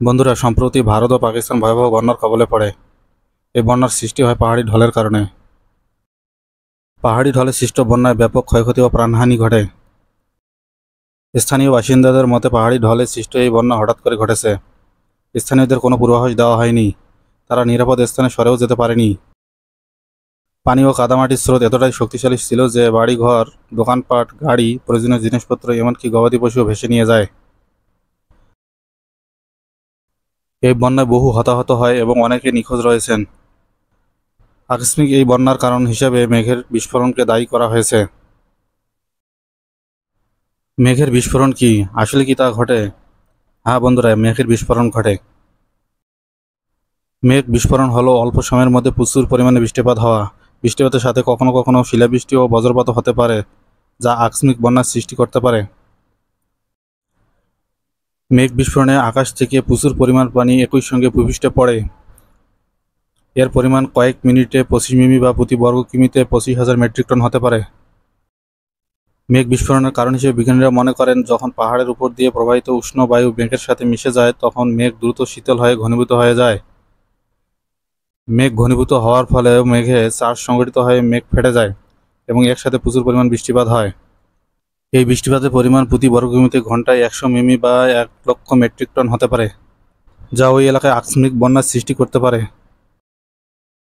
বন্ধুরা, সম্প্রতি ভারত ও পাকিস্তান ভয়াবহ বন্যার কবলে পড়ে। এই বন্যার সৃষ্টি হয় পাহাড়ি ঢলের কারণে। পাহাড়ি ঢলে সৃষ্ট বন্যায় ব্যাপক ক্ষয়ক্ষতি ও প্রাণহানি ঘটে। স্থানীয় বাসিন্দাদের মতে পাহাড়ি ঢলে সৃষ্ট এই বন্যা হঠাৎ করে ঘটেছে। স্থানীয়দের কোনো পূর্বাভাস দেওয়া হয়নি। তারা নিরাপদ স্থানে সরেও যেতে পারেনি। পানি ও কাদামাটির স্রোত এতটাই শক্তিশালী ছিল যে বাড়িঘর, দোকানপাট, গাড়ি, প্রয়োজনীয় জিনিসপত্র, এমনকি গবাদি পশুও ভেসে নিয়ে যায়। এই বন্যায় বহু হতাহত হয় এবং অনেকে নিখোঁজ রয়েছেন। আকস্মিক এই বন্যার কারণ হিসেবে মেঘের বিস্ফোরণকে দায়ী করা হয়েছে। মেঘের বিস্ফোরণ কি আসলে কি তা ঘটে? হ্যাঁ বন্ধুরা, মেঘের বিস্ফোরণ ঘটে। মেঘ বিস্ফোরণ হলো অল্প সময়ের মধ্যে প্রচুর পরিমাণে বৃষ্টিপাত হওয়া। বৃষ্টিপাতের সাথে কখনো কখনো শিলাবৃষ্টি ও বজ্রপাত হতে পারে, যা আকস্মিক বন্যার সৃষ্টি করতে পারে। মেঘ বিস্ফোরণে আকাশ থেকে প্রচুর পরিমাণ পানি একই সঙ্গে ভূপৃষ্ঠে পড়ে। এর পরিমাণ কয়েক মিনিটে 25 মিমি বা প্রতি বর্গ কিমিতে 25,000 মেট্রিক টন হতে পারে। মেঘ বিস্ফোরণের কারণ হিসেবে বিজ্ঞানীরা মনে করেন, যখন পাহাড়ের উপর দিয়ে প্রবাহিত উষ্ণ বায়ু মেঘের সাথে মিশে যায়, তখন মেঘ দ্রুত শীতল হয়ে ঘনীভূত হয়ে যায়। মেঘ ঘনীভূত হওয়ার ফলে মেঘে চার্জ সংগঠিত হয়ে মেঘ ফেটে যায় এবং একসাথে প্রচুর পরিমাণ বৃষ্টিপাত হয়। এই বৃষ্টিপাতের পরিমাণ প্রতি বর্গকিমিতে ঘন্টায় 100 মিমি বা 1 লক্ষ মেট্রিক টন হতে পারে, যা ওই এলাকায় আকস্মিক বন্যার সৃষ্টি করতে পারে।